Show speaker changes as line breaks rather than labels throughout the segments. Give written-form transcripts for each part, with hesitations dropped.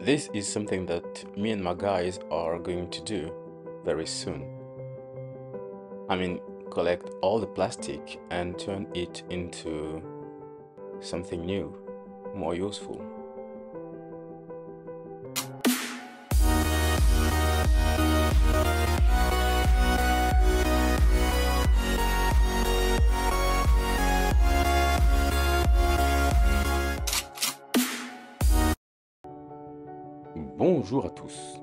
This is something that me and my guys are going to do very soon. I mean, collect all the plastic and turn it into something new, more useful. Bonjour à tous.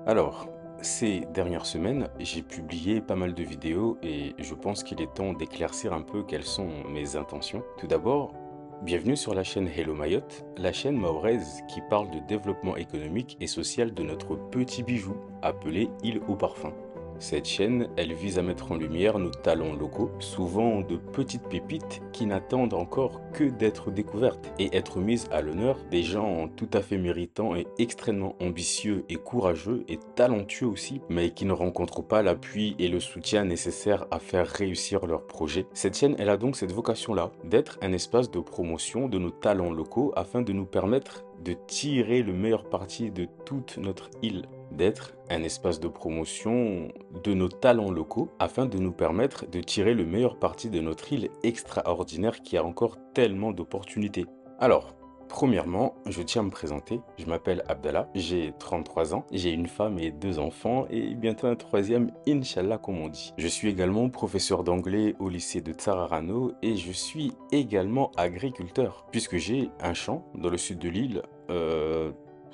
Alors, ces dernières semaines, j'ai publié pas mal de vidéos et je pense qu'il est temps d'éclaircir un peu quelles sont mes intentions. Tout d'abord, bienvenue sur la chaîne Hello Mayotte, la chaîne mahoraise qui parle de développement économique et social de notre petit bijou appelé Île au Parfum. Cette chaîne, elle vise à mettre en lumière nos talents locaux, souvent de petites pépites qui n'attendent encore que d'être découvertes et être mises à l'honneur des gens tout à fait méritants et extrêmement ambitieux et courageux et talentueux aussi, mais qui ne rencontrent pas l'appui et le soutien nécessaires à faire réussir leurs projets. Cette chaîne, elle a donc cette vocation-là, d'être un espace de promotion de nos talents locaux afin de nous permettre de tirer le meilleur parti de toute notre île, d'être un espace de promotion de nos talents locaux afin de nous permettre de tirer le meilleur parti de notre île extraordinaire qui a encore tellement d'opportunités. Alors, premièrement, je tiens à me présenter. Je m'appelle Abdallah, j'ai 33 ans, j'ai une femme et 2 enfants et bientôt un troisième, Inch'Allah comme on dit. Je suis également professeur d'anglais au lycée de Tsararano et je suis également agriculteur puisque j'ai un champ dans le sud de l'île.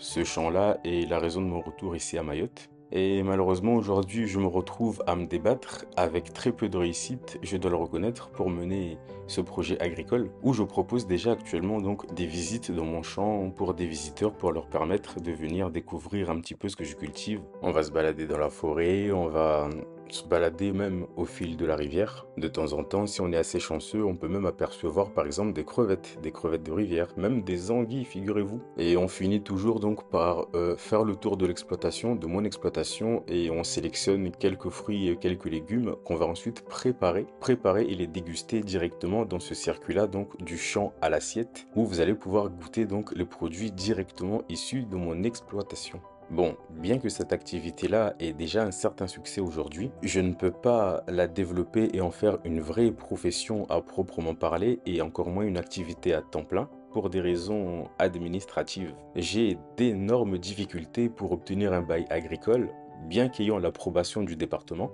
Ce champ-là est la raison de mon retour ici à Mayotte. Et malheureusement, aujourd'hui, je me retrouve à me débattre avec très peu de réussite, je dois le reconnaître, pour mener ce projet agricole où je propose déjà actuellement donc des visites dans mon champ pour des visiteurs pour leur permettre de venir découvrir un petit peu ce que je cultive. On va se balader dans la forêt, on va se balader même au fil de la rivière. De temps en temps, si on est assez chanceux, on peut même apercevoir par exemple des crevettes de rivière, même des anguilles, figurez-vous. Et on finit toujours donc par faire le tour de l'exploitation, de mon exploitation, et on sélectionne quelques fruits et quelques légumes qu'on va ensuite préparer et les déguster directement dans ce circuit-là, donc du champ à l'assiette, où vous allez pouvoir goûter donc les produits directement issus de mon exploitation. Bon, bien que cette activité-là ait déjà un certain succès aujourd'hui, je ne peux pas la développer et en faire une vraie profession à proprement parler et encore moins une activité à temps plein pour des raisons administratives. J'ai d'énormes difficultés pour obtenir un bail agricole, bien qu'ayant l'approbation du département.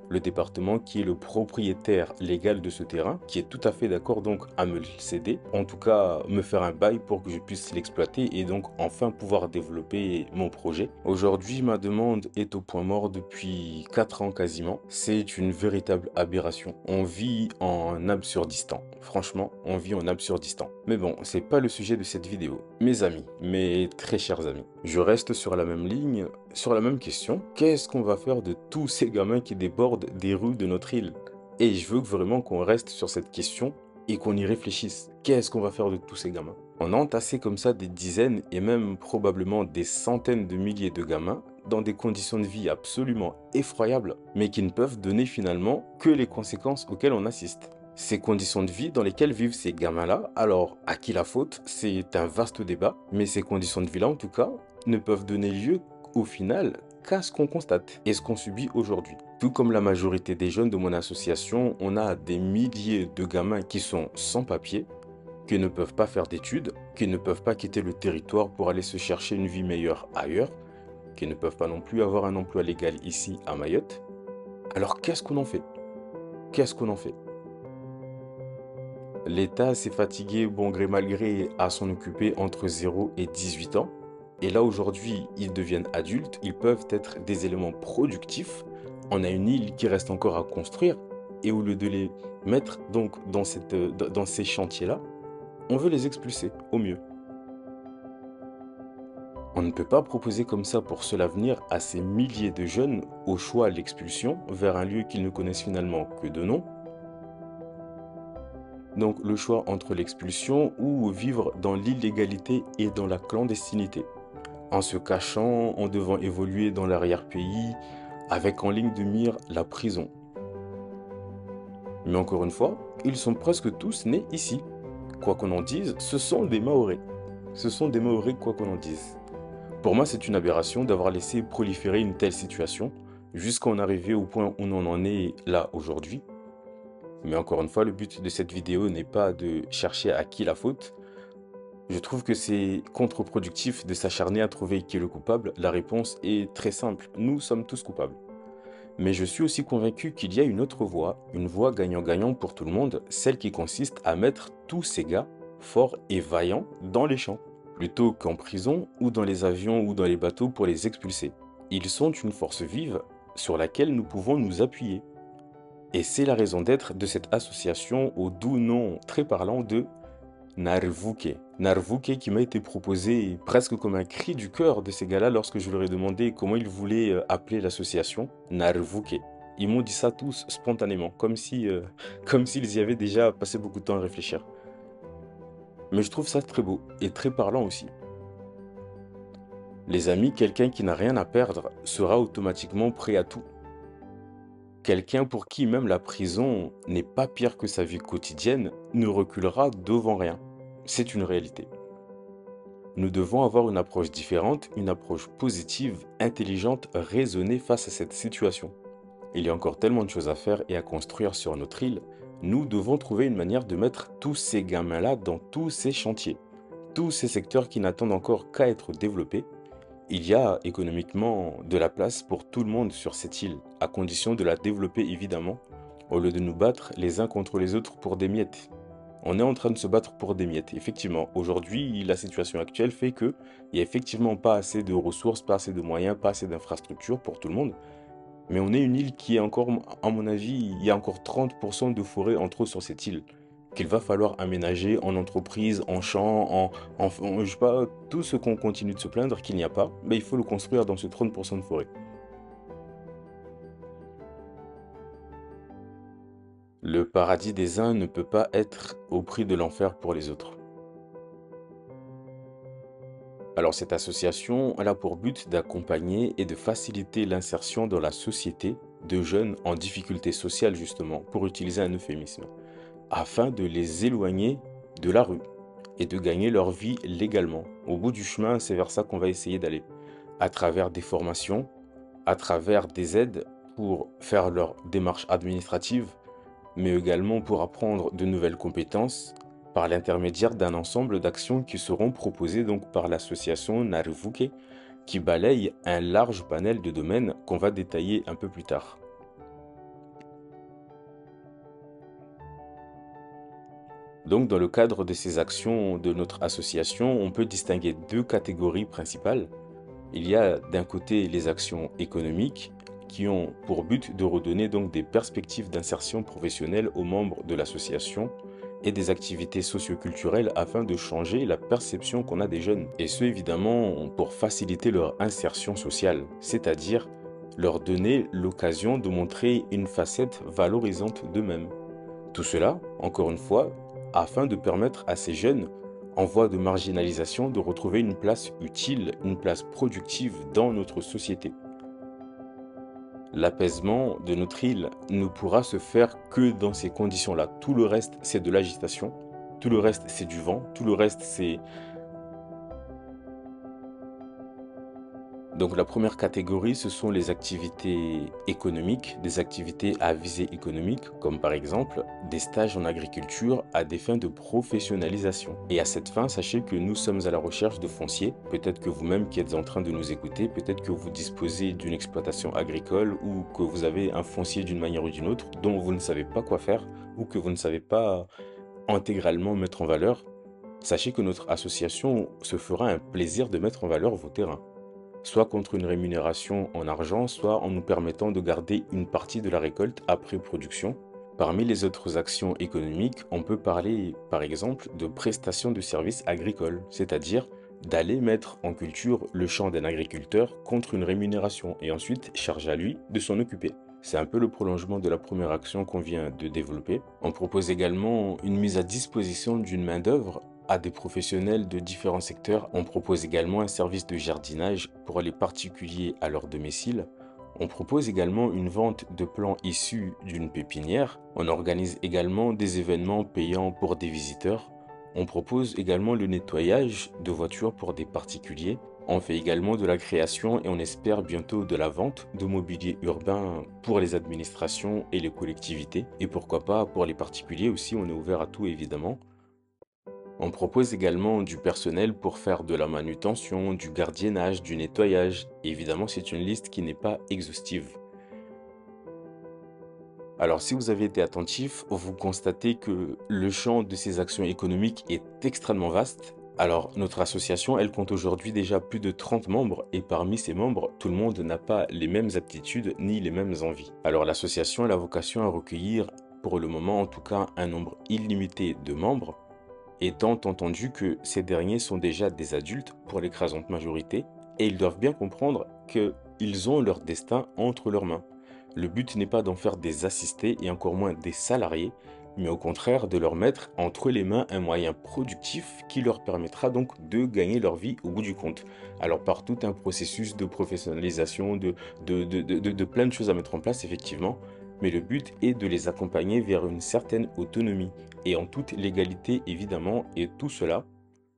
Le département qui est le propriétaire légal de ce terrain, qui est tout à fait d'accord donc à me le céder, en tout cas me faire un bail pour que je puisse l'exploiter et donc enfin pouvoir développer mon projet. Aujourd'hui, ma demande est au point mort depuis 4 ans quasiment. C'est une véritable aberration. On vit en Absurdistan. Franchement, on vit en Absurdistan. Mais bon, c'est pas le sujet de cette vidéo. Mes amis, mes très chers amis, je reste sur la même ligne, sur la même question. Qu'est-ce qu'on va faire de tous ces gamins qui débordent des rues de notre île? Et je veux vraiment qu'on reste sur cette question et qu'on y réfléchisse. Qu'est-ce qu'on va faire de tous ces gamins? On a entassé comme ça des dizaines et même probablement des centaines de milliers de gamins dans des conditions de vie absolument effroyables, mais qui ne peuvent donner finalement que les conséquences auxquelles on assiste. Ces conditions de vie dans lesquelles vivent ces gamins-là, alors à qui la faute? C'est un vaste débat, mais ces conditions de vie-là en tout cas ne peuvent donner lieu au final qu'à ce qu'on constate et ce qu'on subit aujourd'hui. Tout comme la majorité des jeunes de mon association, on a des milliers de gamins qui sont sans papier, qui ne peuvent pas faire d'études, qui ne peuvent pas quitter le territoire pour aller se chercher une vie meilleure ailleurs, qui ne peuvent pas non plus avoir un emploi légal ici à Mayotte. Alors qu'est-ce qu'on en fait? Qu'est-ce qu'on en fait? L'État s'est fatigué, bon gré mal gré, à s'en occuper entre 0 et 18 ans. Et là, aujourd'hui, ils deviennent adultes, ils peuvent être des éléments productifs. On a une île qui reste encore à construire. Et au lieu de les mettre donc dans ces chantiers-là, on veut les expulser au mieux. On ne peut pas proposer comme ça pour seul avenir à ces milliers de jeunes au choix l'expulsion vers un lieu qu'ils ne connaissent finalement que de nom. Donc le choix entre l'expulsion ou vivre dans l'illégalité et dans la clandestinité, en se cachant, en devant évoluer dans l'arrière-pays, avec en ligne de mire la prison. Mais encore une fois, ils sont presque tous nés ici. Quoi qu'on en dise, ce sont des Mahorais. Ce sont des Mahorais, quoi qu'on en dise. Pour moi, c'est une aberration d'avoir laissé proliférer une telle situation jusqu'à en arriver au point où on en est là aujourd'hui. Mais encore une fois, le but de cette vidéo n'est pas de chercher à qui la faute. Je trouve que c'est contre-productif de s'acharner à trouver qui est le coupable. La réponse est très simple, nous sommes tous coupables. Mais je suis aussi convaincu qu'il y a une autre voie, une voie gagnant-gagnant pour tout le monde, celle qui consiste à mettre tous ces gars, forts et vaillants, dans les champs, plutôt qu'en prison ou dans les avions ou dans les bateaux pour les expulser. Ils sont une force vive sur laquelle nous pouvons nous appuyer. Et c'est la raison d'être de cette association au doux nom très parlant de Narvuke. Narvuke qui m'a été proposé presque comme un cri du cœur de ces gars-là lorsque je leur ai demandé comment ils voulaient appeler l'association. Narvuke. Ils m'ont dit ça tous spontanément, comme si, comme s'ils y avaient déjà passé beaucoup de temps à réfléchir. Mais je trouve ça très beau et très parlant aussi. Les amis, quelqu'un qui n'a rien à perdre sera automatiquement prêt à tout. Quelqu'un pour qui même la prison n'est pas pire que sa vie quotidienne ne reculera devant rien. C'est une réalité. Nous devons avoir une approche différente, une approche positive, intelligente, raisonnée face à cette situation. Il y a encore tellement de choses à faire et à construire sur notre île. Nous devons trouver une manière de mettre tous ces gamins-là dans tous ces chantiers, tous ces secteurs qui n'attendent encore qu'à être développés. Il y a économiquement de la place pour tout le monde sur cette île, à condition de la développer évidemment, au lieu de nous battre les uns contre les autres pour des miettes. On est en train de se battre pour des miettes. Effectivement, aujourd'hui, la situation actuelle fait qu'il n'y a effectivement pas assez de ressources, pas assez de moyens, pas assez d'infrastructures pour tout le monde. Mais on est une île qui est encore, à mon avis, il y a encore 30% de forêt en trop sur cette île qu'il va falloir aménager en entreprise, en champ, je sais pas, tout ce qu'on continue de se plaindre qu'il n'y a pas, mais il faut le construire dans ce 30% de forêt. Le paradis des uns ne peut pas être au prix de l'enfer pour les autres. Alors cette association, elle a pour but d'accompagner et de faciliter l'insertion dans la société de jeunes en difficulté sociale justement, pour utiliser un euphémisme, afin de les éloigner de la rue et de gagner leur vie légalement. Au bout du chemin, c'est vers ça qu'on va essayer d'aller, à travers des formations, à travers des aides pour faire leur démarche administrative, mais également pour apprendre de nouvelles compétences par l'intermédiaire d'un ensemble d'actions qui seront proposées donc par l'association Naruvuke, qui balaye un large panel de domaines qu'on va détailler un peu plus tard. Donc, dans le cadre de ces actions de notre association, on peut distinguer deux catégories principales. Il y a d'un côté les actions économiques qui ont pour but de redonner donc des perspectives d'insertion professionnelle aux membres de l'association et des activités socioculturelles afin de changer la perception qu'on a des jeunes. Et ce, évidemment, pour faciliter leur insertion sociale, c'est-à-dire leur donner l'occasion de montrer une facette valorisante d'eux-mêmes. Tout cela, encore une fois, afin de permettre à ces jeunes en voie de marginalisation de retrouver une place utile, une place productive dans notre société. L'apaisement de notre île ne pourra se faire que dans ces conditions-là. Tout le reste, c'est de l'agitation, tout le reste, c'est du vent, tout le reste, c'est... Donc la première catégorie, ce sont les activités économiques, des activités à visée économique, comme par exemple des stages en agriculture à des fins de professionnalisation. Et à cette fin, sachez que nous sommes à la recherche de fonciers. Peut-être que vous-même qui êtes en train de nous écouter, peut-être que vous disposez d'une exploitation agricole ou que vous avez un foncier d'une manière ou d'une autre dont vous ne savez pas quoi faire ou que vous ne savez pas intégralement mettre en valeur. Sachez que notre association se fera un plaisir de mettre en valeur vos terrains, soit contre une rémunération en argent, soit en nous permettant de garder une partie de la récolte après production. Parmi les autres actions économiques, on peut parler par exemple de prestations de services agricoles, c'est-à-dire d'aller mettre en culture le champ d'un agriculteur contre une rémunération et ensuite charge à lui de s'en occuper. C'est un peu le prolongement de la première action qu'on vient de développer. On propose également une mise à disposition d'une main-d'œuvre à des professionnels de différents secteurs. On propose également un service de jardinage pour les particuliers à leur domicile. On propose également une vente de plants issus d'une pépinière. On organise également des événements payants pour des visiteurs. On propose également le nettoyage de voitures pour des particuliers. On fait également de la création et on espère bientôt de la vente de mobilier urbain pour les administrations et les collectivités. Et pourquoi pas pour les particuliers aussi, on est ouvert à tout évidemment. On propose également du personnel pour faire de la manutention, du gardiennage, du nettoyage. Et évidemment, c'est une liste qui n'est pas exhaustive. Alors, si vous avez été attentif, vous constatez que le champ de ces actions économiques est extrêmement vaste. Alors, notre association, elle compte aujourd'hui déjà plus de 30 membres et parmi ces membres, tout le monde n'a pas les mêmes aptitudes ni les mêmes envies. Alors, l'association a la vocation à recueillir, pour le moment en tout cas, un nombre illimité de membres, étant entendu que ces derniers sont déjà des adultes pour l'écrasante majorité et ils doivent bien comprendre qu'ils ont leur destin entre leurs mains. Le but n'est pas d'en faire des assistés et encore moins des salariés, mais au contraire de leur mettre entre les mains un moyen productif qui leur permettra donc de gagner leur vie au bout du compte. Alors par tout un processus de professionnalisation, de plein de choses à mettre en place effectivement, mais le but est de les accompagner vers une certaine autonomie et en toute légalité évidemment, et tout cela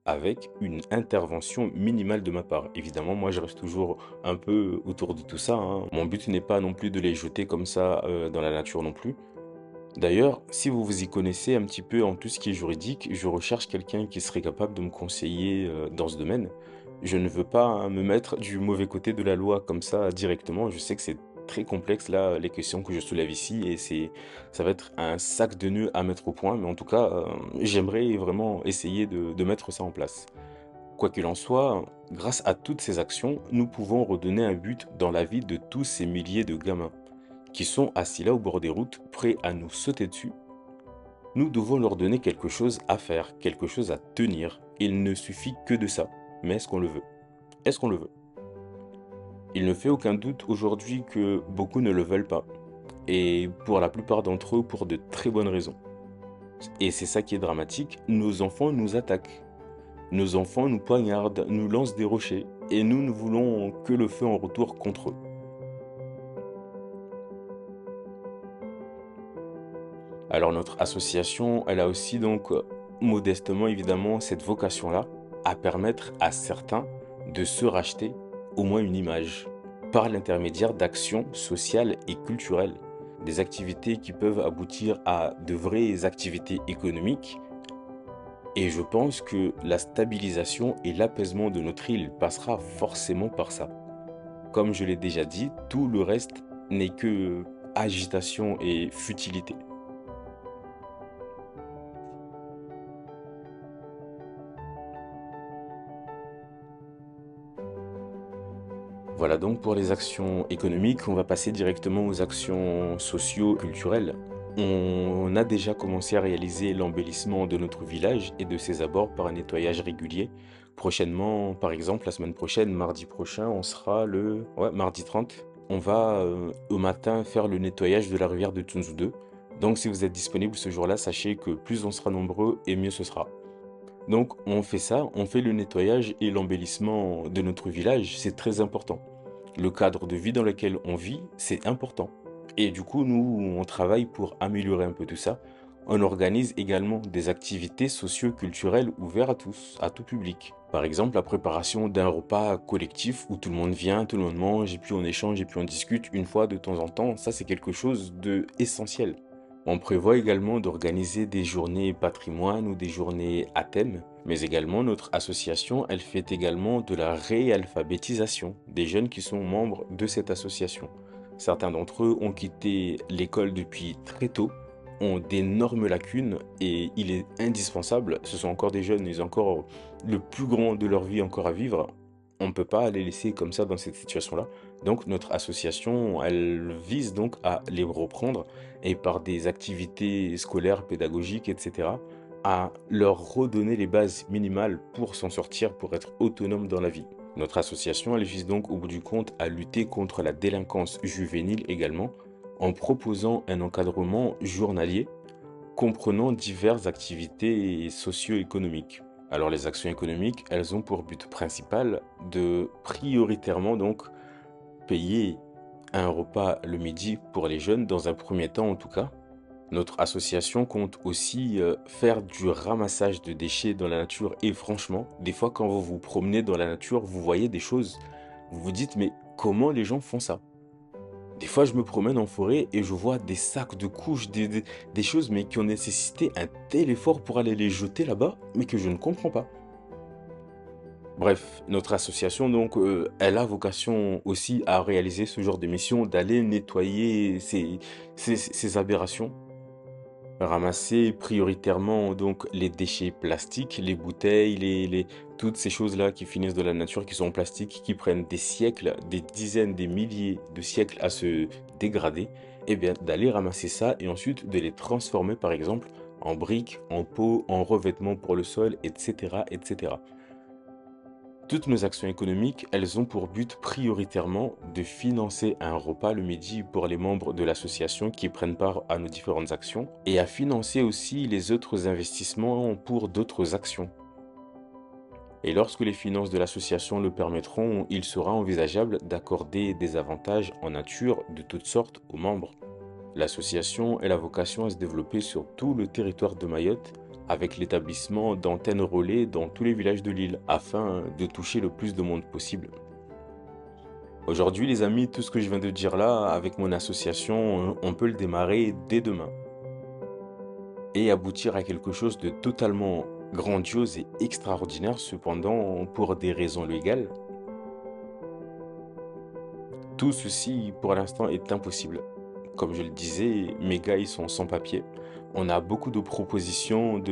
avec une intervention minimale de ma part. Évidemment, moi je reste toujours un peu autour de tout ça, hein. Mon but n'est pas non plus de les jeter comme ça dans la nature non plus. D'ailleurs, si vous vous y connaissez un petit peu en tout ce qui est juridique, je recherche quelqu'un qui serait capable de me conseiller dans ce domaine. Je ne veux pas hein, me mettre du mauvais côté de la loi comme ça directement. Je sais que c'est très complexe là, les questions que je soulève ici, et ça va être un sac de nœuds à mettre au point. Mais en tout cas, j'aimerais vraiment essayer de mettre ça en place. Quoi qu'il en soit, grâce à toutes ces actions, nous pouvons redonner un but dans la vie de tous ces milliers de gamins qui sont assis là au bord des routes, prêts à nous sauter dessus. Nous devons leur donner quelque chose à faire, quelque chose à tenir. Il ne suffit que de ça. Mais est-ce qu'on le veut? Est-ce qu'on le veut? Il ne fait aucun doute aujourd'hui que beaucoup ne le veulent pas. Et pour la plupart d'entre eux, pour de très bonnes raisons. Et c'est ça qui est dramatique, nos enfants nous attaquent. Nos enfants nous poignardent, nous lancent des rochers. Et nous ne voulons que le feu en retour contre eux. Alors notre association, elle a aussi donc modestement évidemment cette vocation-là à permettre à certains de se racheter au moins une image par l'intermédiaire d'actions sociales et culturelles, des activités qui peuvent aboutir à de vraies activités économiques. Et je pense que la stabilisation et l'apaisement de notre île passera forcément par ça. Comme je l'ai déjà dit, tout le reste n'est que agitation et futilité. Voilà donc pour les actions économiques, on va passer directement aux actions socio-culturelles. On a déjà commencé à réaliser l'embellissement de notre village et de ses abords par un nettoyage régulier. Prochainement, par exemple, la semaine prochaine, mardi prochain, on sera le mardi 30. On va au matin faire le nettoyage de la rivière de Tunzu 2. Donc si vous êtes disponible ce jour-là, sachez que plus on sera nombreux et mieux ce sera. Donc on fait ça, on fait le nettoyage et l'embellissement de notre village, c'est très important. Le cadre de vie dans lequel on vit, c'est important. Et du coup, nous, on travaille pour améliorer un peu tout ça. On organise également des activités socio-culturelles ouvertes à tous, à tout public. Par exemple, la préparation d'un repas collectif où tout le monde vient, tout le monde mange, et puis on échange, et puis on discute une fois de temps en temps. Ça, c'est quelque chose de essentiel. On prévoit également d'organiser des journées patrimoine ou des journées à thème, mais également notre association, elle fait également de la réalphabétisation des jeunes qui sont membres de cette association. Certains d'entre eux ont quitté l'école depuis très tôt, ont d'énormes lacunes et il est indispensable, ce sont encore des jeunes, ils ont encore le plus grand de leur vie encore à vivre. On ne peut pas les laisser comme ça dans cette situation-là. Donc notre association, elle vise donc à les reprendre et par des activités scolaires, pédagogiques, etc., à leur redonner les bases minimales pour s'en sortir, pour être autonome dans la vie. Notre association, elle vise donc au bout du compte à lutter contre la délinquance juvénile également, en proposant un encadrement journalier comprenant diverses activités socio-économiques. Alors les actions économiques, elles ont pour but principal de prioritairement donc payer un repas le midi pour les jeunes, dans un premier temps en tout cas, Notre association compte aussi faire du ramassage de déchets dans la nature et franchement, des fois quand vous vous promenez dans la nature, vous voyez des choses, vous vous dites: «Mais comment les gens font ça?» Des fois, je me promène en forêt et je vois des sacs de couches, des choses, mais qui ont nécessité un tel effort pour aller les jeter là-bas, mais que je ne comprends pas. Bref, notre association, donc, elle a vocation aussi à réaliser ce genre de mission, d'aller nettoyer ces aberrations, ramasser prioritairement donc les déchets plastiques, les bouteilles, toutes ces choses-là qui finissent dans la nature, qui sont en plastique, qui prennent des siècles, des dizaines, des milliers de siècles à se dégrader, et bien d'aller ramasser ça et ensuite de les transformer par exemple en briques, en pots, en revêtements pour le sol, etc., etc. Toutes nos actions économiques, elles ont pour but prioritairement de financer un repas le midi pour les membres de l'association qui prennent part à nos différentes actions et à financer aussi les autres investissements pour d'autres actions. Et lorsque les finances de l'association le permettront, il sera envisageable d'accorder des avantages en nature de toutes sortes aux membres. L'association a la vocation à se développer sur tout le territoire de Mayotte avec l'établissement d'antennes relais dans tous les villages de l'île afin de toucher le plus de monde possible. Aujourd'hui, les amis, tout ce que je viens de dire là, avec mon association, on peut le démarrer dès demain et aboutir à quelque chose de totalement grandiose et extraordinaire. Cependant, pour des raisons légales, tout ceci pour l'instant est impossible. Comme je le disais, mes gars, ils sont sans papier. On a beaucoup de propositions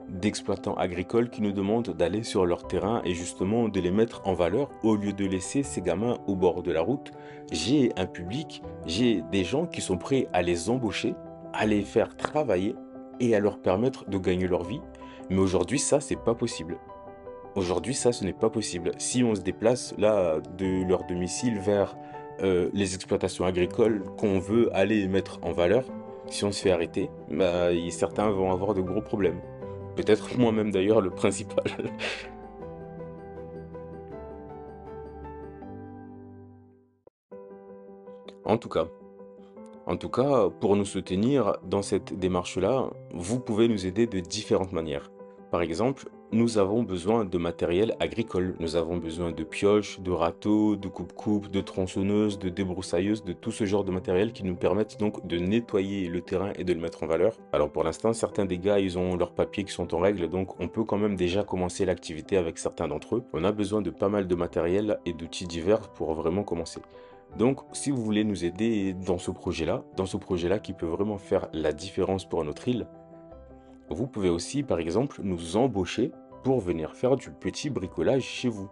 d'exploitants agricoles qui nous demandent d'aller sur leur terrain et justement de les mettre en valeur au lieu de laisser ces gamins au bord de la route. J'ai un public, j'ai des gens qui sont prêts à les embaucher, à les faire travailler et à leur permettre de gagner leur vie. Mais aujourd'hui, ça, c'est pas possible. Aujourd'hui, ça, ce n'est pas possible. Si on se déplace là de leur domicile vers les exploitations agricoles qu'on veut aller mettre en valeur, si on se fait arrêter, bah, certains vont avoir de gros problèmes. Peut-être moi-même d'ailleurs le principal. En tout cas, pour nous soutenir dans cette démarche-là, vous pouvez nous aider de différentes manières. Par exemple, nous avons besoin de matériel agricole. Nous avons besoin de pioches, de râteaux, de coupe-coupe, de tronçonneuses, de débroussailleuses, de tout ce genre de matériel qui nous permettent donc de nettoyer le terrain et de le mettre en valeur. Alors pour l'instant, certains des gars, ils ont leurs papiers qui sont en règle, donc on peut quand même déjà commencer l'activité avec certains d'entre eux. On a besoin de pas mal de matériel et d'outils divers pour vraiment commencer. Donc, si vous voulez nous aider dans ce projet-là qui peut vraiment faire la différence pour notre île, vous pouvez aussi, par exemple, nous embaucher pour venir faire du petit bricolage chez vous,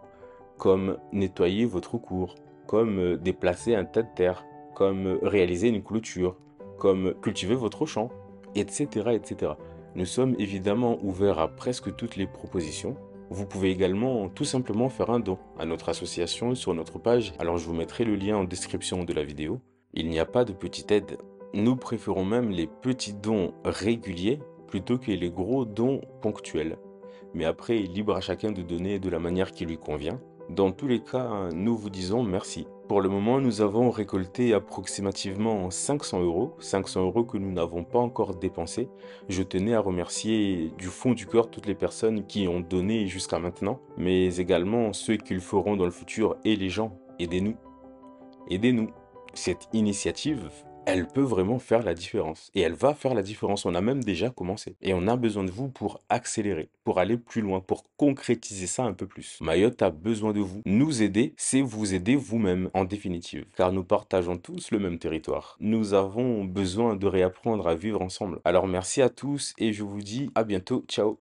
comme nettoyer votre cour, comme déplacer un tas de terre, comme réaliser une clôture, comme cultiver votre champ, etc., etc. Nous sommes évidemment ouverts à presque toutes les propositions. Vous pouvez également tout simplement faire un don à notre association sur notre page. Alors je vous mettrai le lien en description de la vidéo. Il n'y a pas de petite aide. Nous préférons même les petits dons réguliers plutôt que les gros dons ponctuels. Mais après, libre à chacun de donner de la manière qui lui convient. Dans tous les cas, nous vous disons merci. Pour le moment, nous avons récolté approximativement 500 euros, 500 euros que nous n'avons pas encore dépensés. Je tenais à remercier du fond du cœur toutes les personnes qui ont donné jusqu'à maintenant, mais également ceux qui le feront dans le futur et les gens. Aidez-nous. Aidez-nous. Cette initiative, elle peut vraiment faire la différence. Et elle va faire la différence. On a même déjà commencé. Et on a besoin de vous pour accélérer, pour aller plus loin, pour concrétiser ça un peu plus. Mayotte a besoin de vous. Nous aider, c'est vous aider vous-même, en définitive. Car nous partageons tous le même territoire. Nous avons besoin de réapprendre à vivre ensemble. Alors merci à tous et je vous dis à bientôt. Ciao.